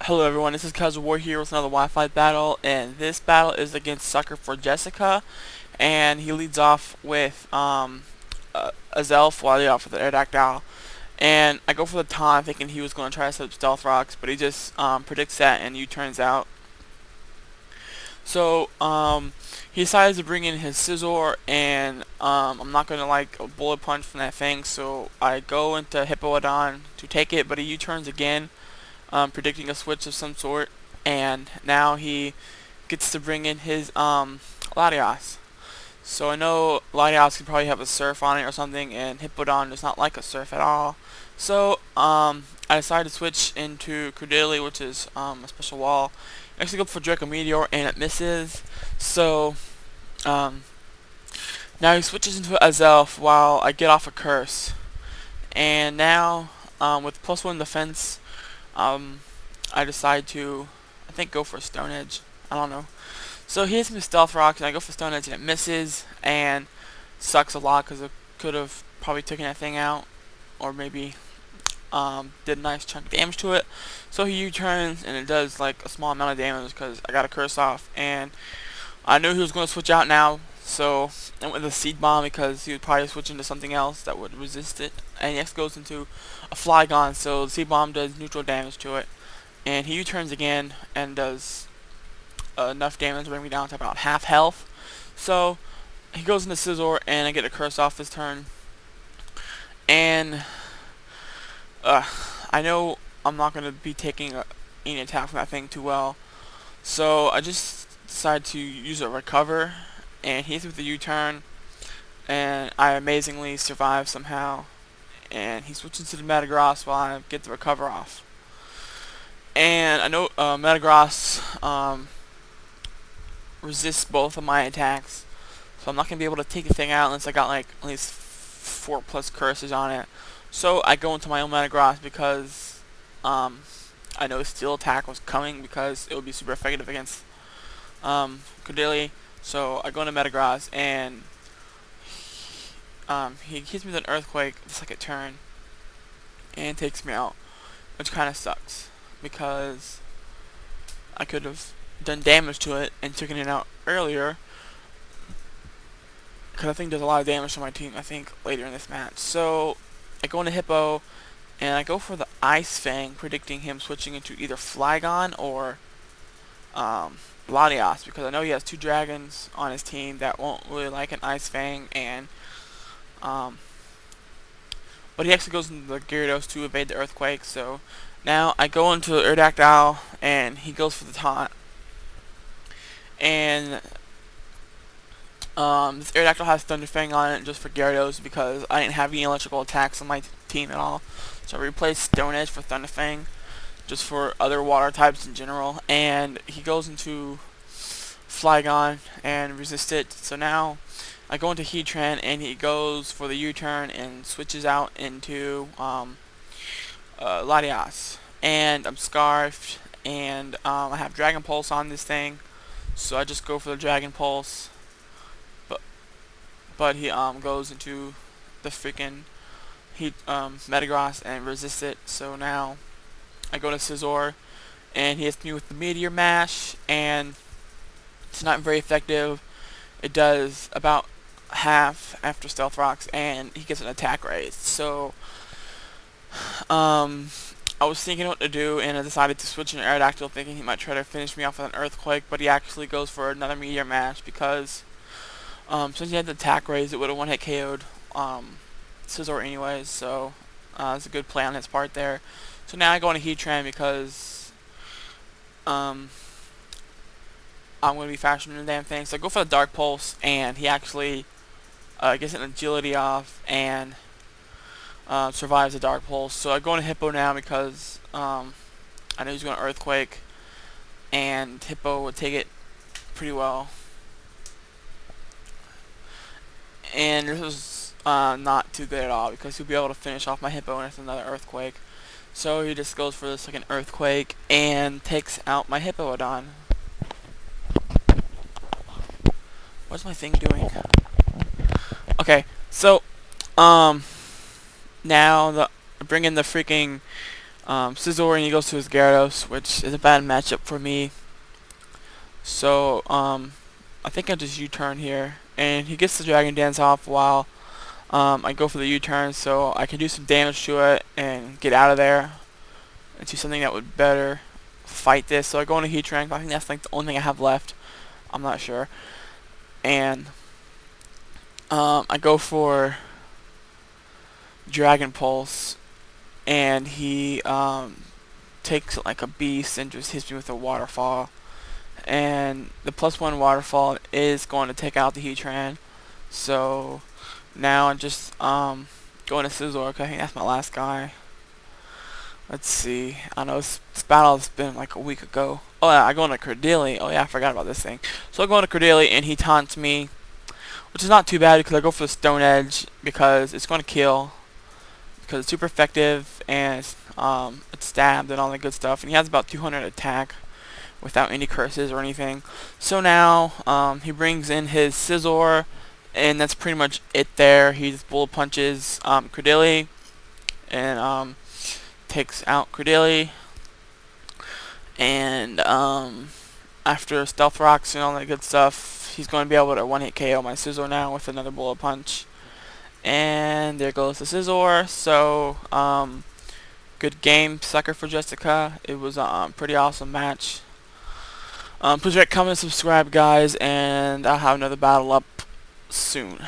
Hello everyone, this is Kazo here with another Wi-Fi battle, and this battle is against Sucker4Jessica, and he leads off with a Zelf while they off with the Aerodactyl. And I go for the taunt thinking he was going to try to set up Stealth Rocks, but he just predicts that and U-turns out. So he decides to bring in his Scizor, and I'm not going to like a bullet punch from that thing, so I go into Hippowdon to take it, but he U-turns again, predicting a switch of some sort, and now he gets to bring in his Latios. So I know Latios could probably have a surf on it or something, and Hippowdon does not like a surf at all. So I decided to switch into Credility, which is a special wall. I actually go for Draco Meteor, and it misses. So um, now he switches into a Zelf while I get off a Curse. And now with +1 defense, I decide to, I think, go for Stone Edge. I don't know. So he hits me with Stealth Rocks, and I go for Stone Edge, and it misses, and sucks a lot because it could have probably taken that thing out, or maybe did a nice chunk of damage to it. So he U-turns, and it does like a small amount of damage because I got a Curse off, and I knew he was going to switch out now. So I went with a Seed Bomb because he would probably switch into something else that would resist it. And next goes into a Flygon, so the Seed Bomb does neutral damage to it. And he U-turns again and does enough damage to bring me down to about half health. So he goes into Scizor, and I get a Curse off this turn. And I know I'm not going to be taking any attack from that thing too well. So I just decide to use a Recover, and he hits with the U-turn, and I amazingly survive somehow. And he switches to the Metagross while I get the Recover off. And I know Metagross resists both of my attacks, so I'm not going to be able to take the thing out unless I got like at least 4+ curses on it. So I go into my own Metagross because I know Steel Attack was coming because it would be super effective against Credility. So I go into Metagross, and he hits me with an Earthquake the second turn and takes me out, which kind of sucks because I could have done damage to it and taken it out earlier, because I think there's a lot of damage to my team, I think, later in this match. So I go into Hippo, and I go for the Ice Fang, predicting him switching into either Flygon or Latios, because I know he has 2 dragons on his team that won't really like an Ice Fang, and but he actually goes into the Gyarados to evade the Earthquake. So now I go into Aerodactyl, and he goes for the taunt. And this Aerodactyl has Thunder Fang on it just for Gyarados because I didn't have any electrical attacks on my team at all. So I replaced Stone Edge for Thunder Fang just for other water types in general. And he goes into Flygon and resists it. So now I go into Heatran, and he goes for the U-turn and switches out into Latios. And I'm Scarfed, and I have Dragon Pulse on this thing, so I just go for the Dragon Pulse. But he goes into the freaking Metagross and resists it. So now I go to Scizor, and he hits me with the Meteor Mash, and it's not very effective. It does about half after Stealth Rocks, and he gets an attack raise. So I was thinking what to do, and I decided to switch an Aerodactyl, thinking he might try to finish me off with an Earthquake, but he actually goes for another Meteor Mash because since he had the attack raise, it would have one-hit KO'd Scizor anyways. So it's a good play on his part there. So now I go into Heatran because I'm going to be faster than the damn thing. So I go for the Dark Pulse, and he actually gets an Agility off and survives the Dark Pulse. So I go into Hippo now because I know he's going to Earthquake, and Hippo would take it pretty well. And this was not too good at all because he'll be able to finish off my Hippo with another Earthquake. So he just goes for the second Earthquake and takes out my Hippowdon. What's my thing doing? Okay, so now I bring in the freaking Scizor, and he goes to his Gyarados, which is a bad matchup for me. So I think I'll just U-turn here, and he gets the Dragon Dance off while I go for the U-turn, so I can do some damage to it and get out of there into something that would better fight this. So I go into Heatrank. I think that's like the only thing I have left. I'm not sure. And I go for Dragon Pulse, and he takes like a beast and just hits me with a waterfall. And the +1 waterfall is going to take out the Heatran. So now I'm just going to Scizor. Okay, I think that's my last guy. Let's see. I know this battle has been like a week ago. Oh yeah, I go into Credilli. Oh yeah, I forgot about this thing. So I go into Credilli and he taunts me, which is not too bad because I go for the Stone Edge because it's going to kill. Because it's super effective and it's stabbed and all that good stuff. And he has about 200 attack without any curses or anything. So now he brings in his Scizor, and that's pretty much it there. He just bullet punches Credilli and takes out Credilli. And after Stealth Rocks and all that good stuff, he's going to be able to one-hit KO my Scizor now with another bullet punch. And there goes the Scizor. So good game, Sucker4Jessica. It was a pretty awesome match. Please rate, comment, subscribe, guys, and I'll have another battle up soon.